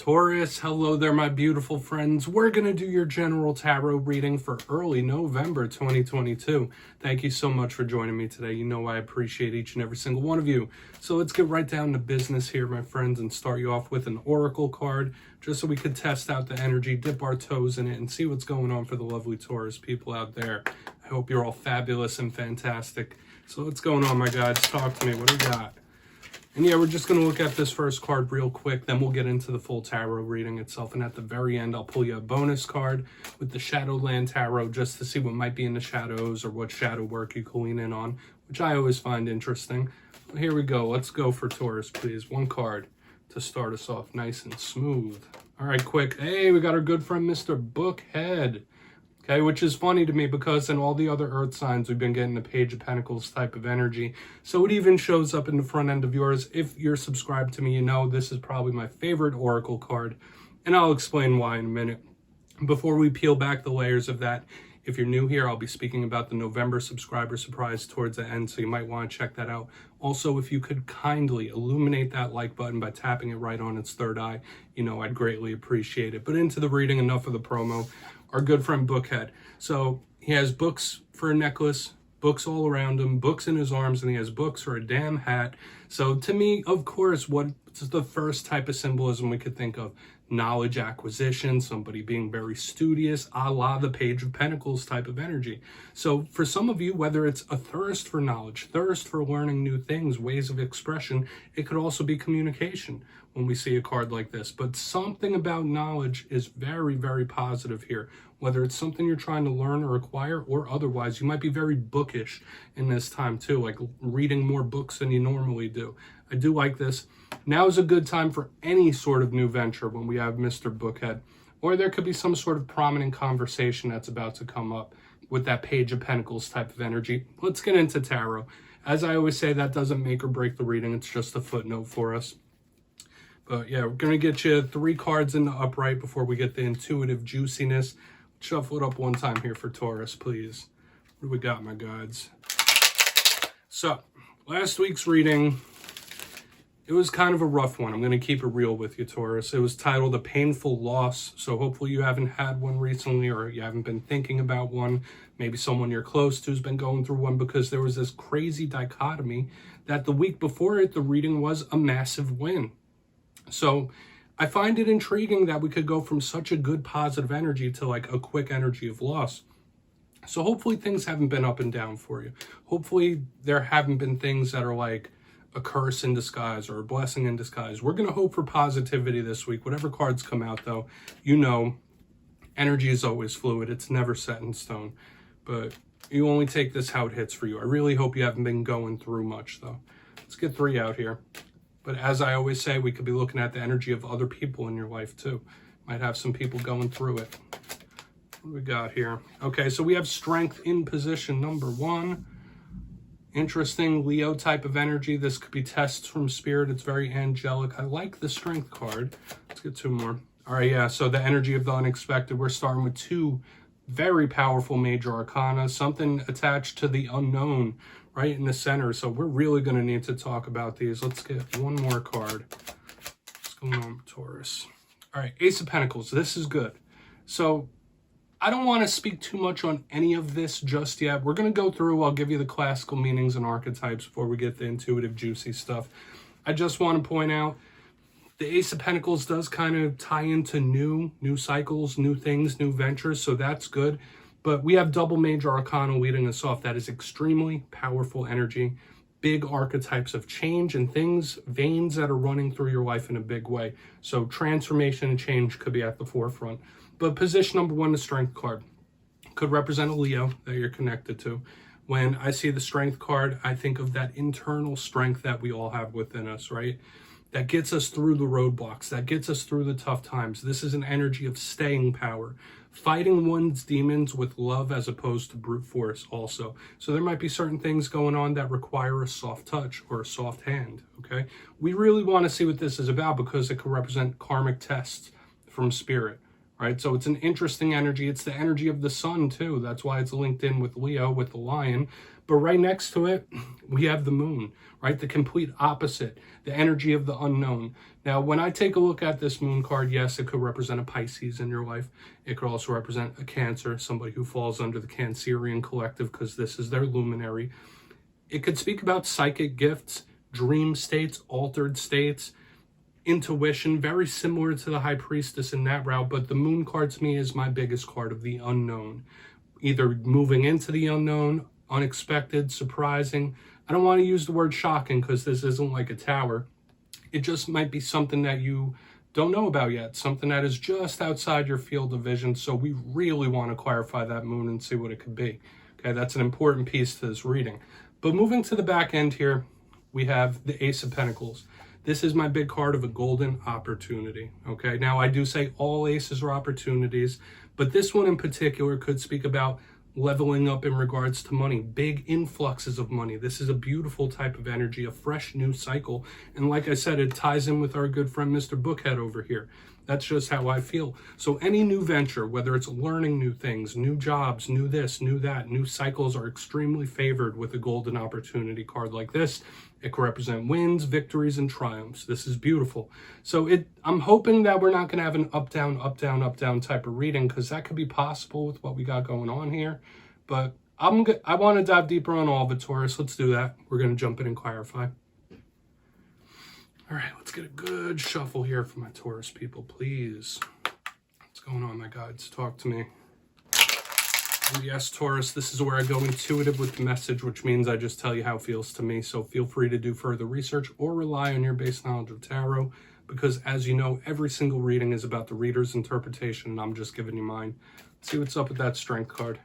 Taurus, hello there, my beautiful friends. We're going to do your general tarot reading for early November 2022. Thank you so much for joining me today. You know I appreciate each and every single one of you. So let's get right down to business here, my friends, and start you off with an oracle card, just so we could test out the energy, dip our toes in it, and see what's going on for the lovely Taurus people out there. I hope you're all fabulous and fantastic. So what's going on, my guys? Talk to me. What do we got? And yeah, we're just going to look at this first card real quick, then we'll get into the full tarot reading itself. And at the very end, I'll pull you a bonus card with the Shadowland Tarot just to see what might be in the shadows or what shadow work you can lean in on, which I always find interesting. Here we go. Let's go for Taurus, please. One card to start us off nice and smooth. All right, quick. Hey, we got our good friend, Mr. Bookhead. Okay, which is funny to me because in all the other earth signs, we've been getting the Page of Pentacles type of energy. So it even shows up in the front end of yours. If you're subscribed to me, you know this is probably my favorite oracle card. And I'll explain why in a minute. Before we peel back the layers of that, if you're new here, I'll be speaking about the November subscriber surprise towards the end, so you might want to check that out. Also, if you could kindly illuminate that like button by tapping it right on its third eye, you know, I'd greatly appreciate it. But into the reading, enough of the promo. Our good friend Bookhead. So he has books for a necklace, books all around him, books in his arms, and he has books for a damn hat. So to me, of course, what's the first type of symbolism we could think of? Knowledge acquisition, somebody being very studious, a la the Page of Pentacles type of energy. So for some of you, whether it's a thirst for knowledge, thirst for learning new things, ways of expression, it could also be communication when we see a card like this. But something about knowledge is very, very positive here. Whether it's something you're trying to learn or acquire or otherwise, you might be very bookish in this time too, like reading more books than you normally do. I do like this. Now is a good time for any sort of new venture when we have Mr. Bookhead. Or there could be some sort of prominent conversation that's about to come up with that Page of Pentacles type of energy. Let's get into tarot. As I always say, that doesn't make or break the reading. It's just a footnote for us. But yeah, we're going to get you 3 cards in the upright before we get the intuitive juiciness. Shuffle it up one time here for Taurus, please. What do we got, my guides? So, last week's reading, it was kind of a rough one. I'm going to keep it real with you, Taurus. It was titled A Painful Loss. So hopefully you haven't had one recently or you haven't been thinking about one. Maybe someone you're close to has been going through one, because there was this crazy dichotomy that the week before it, the reading was a massive win. So I find it intriguing that we could go from such a good positive energy to like a quick energy of loss. So hopefully things haven't been up and down for you. Hopefully there haven't been things that are like a curse in disguise or a blessing in disguise. We're going to hope for positivity this week. Whatever cards come out though, you know, energy is always fluid. It's never set in stone. But you only take this how it hits for you. I really hope you haven't been going through much though. Let's get 3 out here. But as I always say, we could be looking at the energy of other people in your life too. Might have some people going through it. What do we got here? Okay, so we have strength in position number 1. Interesting Leo type of energy. This could be tests from spirit. It's very angelic. I like the strength card. Let's get 2 more. All right, yeah, so the energy of the unexpected. We're starting with 2 very powerful major arcana, something attached to the unknown right in the center. So we're really going to need to talk about these. Let's get 1 more card. What's going on with Taurus? All right, Ace of Pentacles. This is good. So I don't want to speak too much on any of this just yet. We're going to go through. I'll give you the classical meanings and archetypes before we get the intuitive, juicy stuff. I just want to point out the Ace of Pentacles does kind of tie into new cycles, new things, new ventures. So that's good. But we have double major arcana leading us off. That is extremely powerful energy, big archetypes of change and things, veins that are running through your life in a big way. So transformation and change could be at the forefront. But position number 1, the strength card, could represent a Leo that you're connected to. When I see the strength card, I think of that internal strength that we all have within us, right? That gets us through the roadblocks, that gets us through the tough times. This is an energy of staying power, fighting one's demons with love as opposed to brute force also. So there might be certain things going on that require a soft touch or a soft hand, okay? We really want to see what this is about because it could represent karmic tests from spirit, right? So it's an interesting energy. It's the energy of the sun too. That's why it's linked in with Leo, with the lion. But right next to it, we have the moon, right? The complete opposite, the energy of the unknown. Now, when I take a look at this moon card, yes, it could represent a Pisces in your life. It could also represent a Cancer, somebody who falls under the Cancerian collective because this is their luminary. It could speak about psychic gifts, dream states, altered states, intuition, very similar to the High Priestess in that route, but the moon card to me is my biggest card of the unknown. Either moving into the unknown, unexpected, surprising. I don't want to use the word shocking because this isn't like a tower. It just might be something that you don't know about yet, something that is just outside your field of vision. So we really want to clarify that moon and see what it could be. Okay, that's an important piece to this reading. But moving to the back end here, we have the Ace of Pentacles. This is my big card of a golden opportunity. Okay, now I do say all aces are opportunities, but this one in particular could speak about leveling up in regards to money, big influxes of money. This is a beautiful type of energy, a fresh new cycle. And like I said, it ties in with our good friend, Mr. Bookhead over here. That's just how I feel. So any new venture, whether it's learning new things, new jobs, new this, new that, new cycles are extremely favored with a golden opportunity card like this. It can represent wins, victories, and triumphs. This is beautiful. So I'm hoping that we're not going to have an up, down, up, down, up, down type of reading because that could be possible with what we got going on here. But I want to dive deeper on all of it, Taurus. Let's do that. We're going to jump in and clarify. All right, let's get a good shuffle here for my Taurus people, please. What's going on, my guides? Talk to me. And yes, Taurus, this is where I go intuitive with the message, which means I just tell you how it feels to me. So feel free to do further research or rely on your base knowledge of tarot, because as you know, every single reading is about the reader's interpretation, and I'm just giving you mine. Let's see what's up with that Strength card.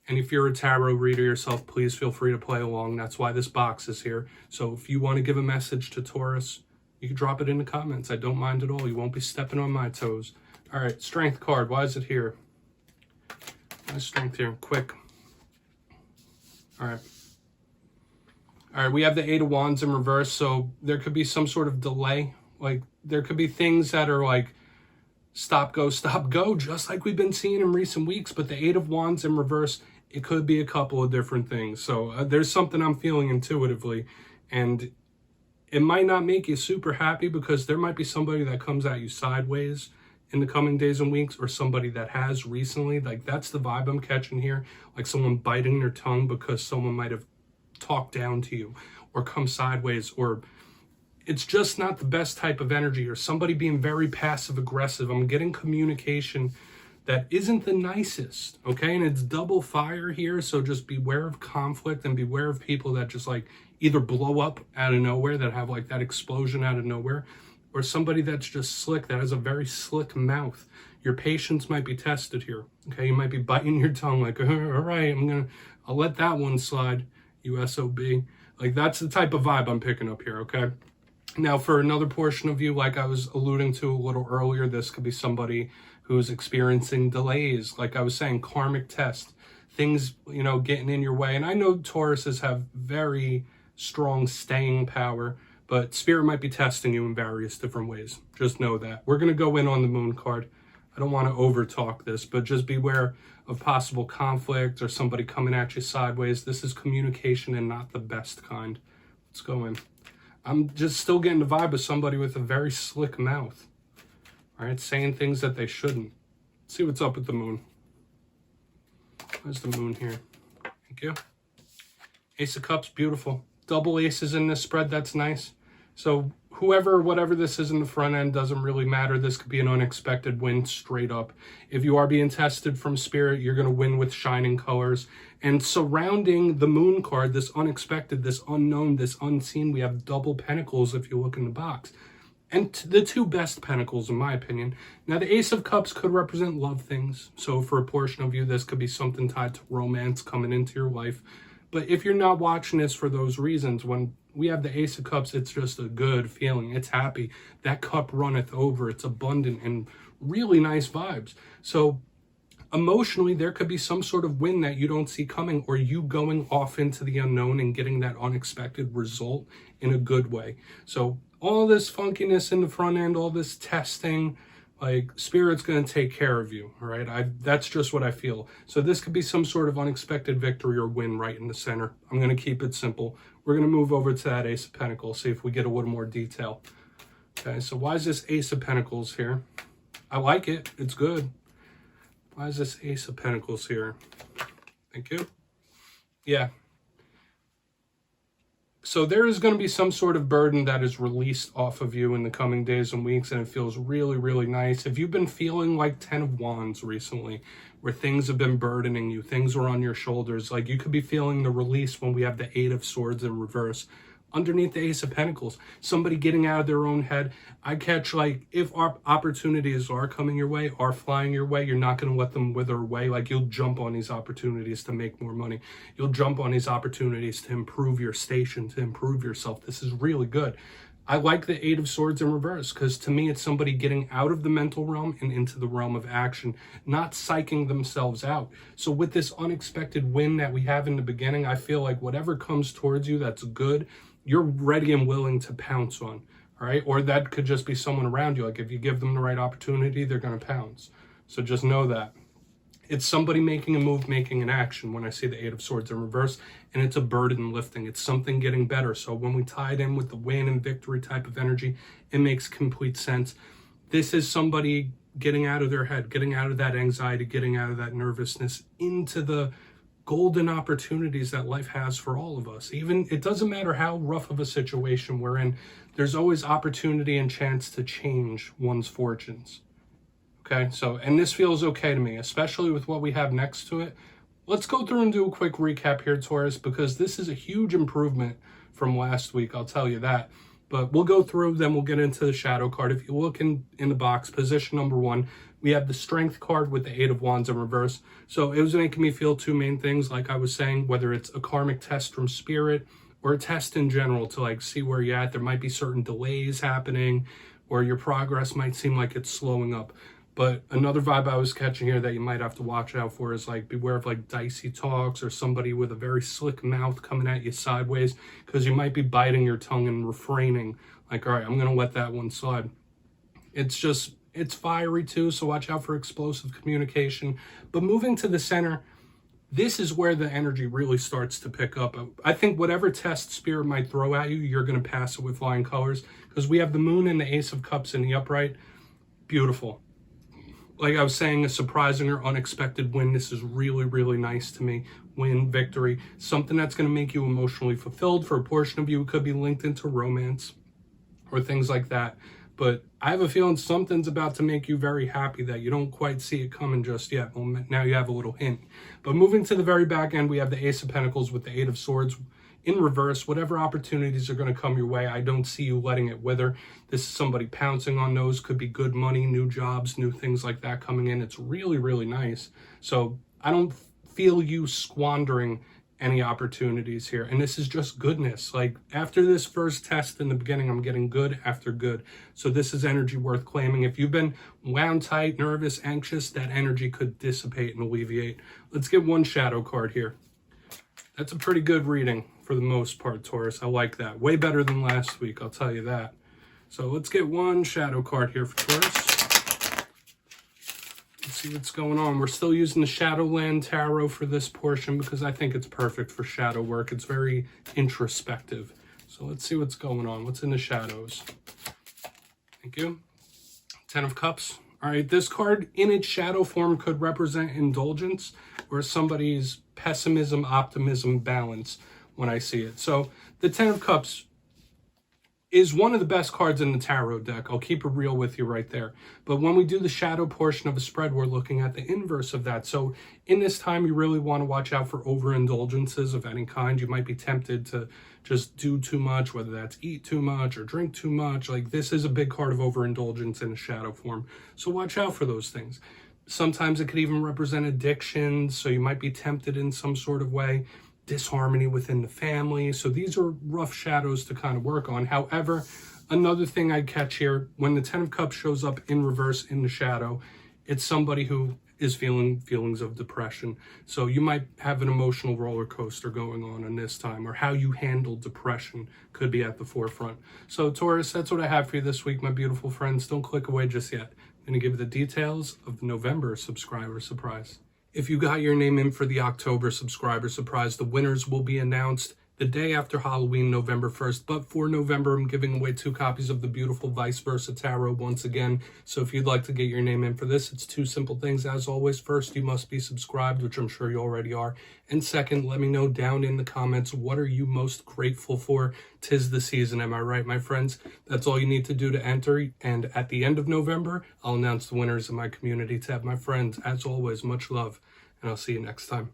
And if you're a tarot reader yourself, please feel free to play along. That's why this box is here. So if you want to give a message to Taurus, you can drop it in the comments. I don't mind at all. You won't be stepping on my toes. All right, Strength card. Why is it here? Why is Strength here? Quick. All right. All right, we have the Eight of Wands in reverse. So there could be some sort of delay. Like there could be things that are like stop, go, just like we've been seeing in recent weeks. But the Eight of Wands in reverse, it could be a couple of different things. So there's something I'm feeling intuitively, and it might not make you super happy because there might be somebody that comes at you sideways in the coming days and weeks, or somebody that has recently. Like that's the vibe I'm catching here. Like someone biting their tongue because someone might have talked down to you or come sideways, or it's just not the best type of energy, or somebody being very passive aggressive. I'm getting communication that isn't the nicest, okay? And it's double fire here, so just beware of conflict and beware of people that just like either blow up out of nowhere, that have like that explosion out of nowhere, or somebody that's just slick, that has a very slick mouth. Your patience might be tested here, okay? You might be biting your tongue like, all right, I'll let that one slide, you SOB. Like that's the type of vibe I'm picking up here, okay? Now, for another portion of you, like I was alluding to a little earlier, this could be somebody who's experiencing delays. Like I was saying, karmic test, things, you know, getting in your way. And I know Tauruses have very strong staying power, but Spirit might be testing you in various different ways. Just know that. We're going to go in on the Moon card. I don't want to over talk this, but just beware of possible conflict or somebody coming at you sideways. This is communication and not the best kind. Let's go in. I'm just still getting the vibe of somebody with a very slick mouth. All right, saying things that they shouldn't. Let's see what's up with the Moon. Where's the Moon here? Thank you. Ace of Cups, beautiful. Double aces in this spread, that's nice. So whoever, whatever this is in the front end, doesn't really matter. This could be an unexpected win straight up. If you are being tested from Spirit, you're going to win with shining colors. And surrounding the Moon card, this unexpected, this unknown, this unseen, we have double pentacles if you look in the box. And the two best pentacles, in my opinion. Now, the Ace of Cups could represent love things. So for a portion of you, this could be something tied to romance coming into your life. But if you're not watching this for those reasons, when we have the Ace of Cups, it's just a good feeling. It's happy. That cup runneth over. It's abundant and really nice vibes. So emotionally, there could be some sort of win that you don't see coming, or you going off into the unknown and getting that unexpected result in a good way. So all this funkiness in the front end, all this testing, Like, Spirit's going to take care of you, all right? That's just what I feel. So this could be some sort of unexpected victory or win right in the center. I'm going to keep it simple. We're going to move over to that Ace of Pentacles, see if we get a little more detail. Okay, so why is this Ace of Pentacles here? I like it. It's good. Why is this Ace of Pentacles here? Thank you. Yeah. So there is going to be some sort of burden that is released off of you in the coming days and weeks, and it feels really, really nice. If you've been feeling like 10 of Wands recently, where things have been burdening you, things are on your shoulders, like you could be feeling the release when we have the Eight of Swords in reverse. Underneath the Ace of Pentacles, somebody getting out of their own head. I catch, like, if our opportunities are coming your way, are flying your way, you're not going to let them wither away. Like, you'll jump on these opportunities to make more money. You'll jump on these opportunities to improve your station, to improve yourself. This is really good. I like the Eight of Swords in reverse because to me, it's somebody getting out of the mental realm and into the realm of action, not psyching themselves out. So with this unexpected win that we have in the beginning, I feel like whatever comes towards you that's good, you're ready and willing to pounce on, all right? Or that could just be someone around you. Like, if you give them the right opportunity, they're going to pounce. So just know that. It's somebody making a move, making an action when I see the Eight of Swords in reverse, and it's a burden lifting. It's something getting better. So when we tie it in with the win and victory type of energy, it makes complete sense. This is somebody getting out of their head, getting out of that anxiety, getting out of that nervousness into the golden opportunities that life has for all of us. Even, it doesn't matter how rough of a situation we're in, there's always opportunity and chance to change one's fortunes. Okay, so, and this feels okay to me, especially with what we have next to it. Let's go through and do a quick recap here, Taurus, because this is a huge improvement from last week, I'll tell you that. But we'll go through, then we'll get into the shadow card. If you look in the box, position number 1, we have the Strength card with the Eight of Wands in reverse. So it was making me feel two main things, like I was saying, whether it's a karmic test from Spirit or a test in general to, like, see where you're at. There might be certain delays happening, or your progress might seem like it's slowing up. But another vibe I was catching here that you might have to watch out for is, like, beware of, like, dicey talks or somebody with a very slick mouth coming at you sideways, because you might be biting your tongue and refraining. Like, all right, I'm going to let that one slide. It's fiery too, so watch out for explosive communication. But moving to the center, this is where the energy really starts to pick up. I think whatever test Spirit might throw at you, you're going to pass it with flying colors, because we have the Moon and the Ace of Cups in the upright. Beautiful. Like I was saying, a surprising or unexpected win. This is really, really nice to me. Win, victory, something that's going to make you emotionally fulfilled. For a portion of you, it could be linked into romance or things like that. But I have a feeling something's about to make you very happy that you don't quite see it coming just yet. Well, now you have a little hint. But moving to the very back end, we have the Ace of Pentacles with the Eight of Swords in reverse. Whatever opportunities are going to come your way, I don't see you letting it wither. This is somebody pouncing on those. Could be good money, new jobs, new things like that coming in. It's really, really nice. So I don't feel you squandering any opportunities here, and this is just goodness. Like, after this first test in the beginning, I'm getting good after good. So this is energy worth claiming. If you've been wound tight, nervous, anxious, that energy could dissipate and alleviate. Let's get one shadow card here. That's a pretty good reading for the most part, Taurus. I like that. Way better than last week, I'll tell you that. So let's get one shadow card here for Taurus. See what's going on. We're still using the Shadowland Tarot for this portion because I think it's perfect for shadow work. It's very introspective. So let's see what's going on. What's in the shadows? Thank you. 10 of Cups. All right, this card in its shadow form could represent indulgence or somebody's pessimism, optimism, balance when I see it. So the 10 of Cups is one of the best cards in the tarot deck. I'll keep it real with you right there. But when we do the shadow portion of a spread, we're looking at the inverse of that. So in this time, you really want to watch out for overindulgences of any kind. You might be tempted to just do too much, whether that's eat too much or drink too much. Like, this is a big card of overindulgence in a shadow form. So watch out for those things. Sometimes it could even represent addictions. So you might be tempted in some sort of way. Disharmony within the family. So these are rough shadows to kind of work on. However, another thing I catch here, when the 10 of Cups shows up in reverse in the shadow, it's somebody who is feeling feelings of depression. So you might have an emotional roller coaster going on in this time, or how you handle depression could be at the forefront. So Taurus, that's what I have for you this week, my beautiful friends. Don't click away just yet. I'm going to give you the details of the November subscriber surprise. If you got your name in for the October subscriber surprise, the winners will be announced the day after Halloween, November 1st. But for November, I'm giving away 2 copies of the beautiful Vice Versa Tarot once again. So if you'd like to get your name in for this, it's 2 simple things. As always, first, you must be subscribed, which I'm sure you already are. And second, let me know down in the comments, what are you most grateful for? 'Tis the season, am I right, my friends? That's all you need to do to enter. And at the end of November, I'll announce the winners in my community tab. My friends, as always, much love, and I'll see you next time.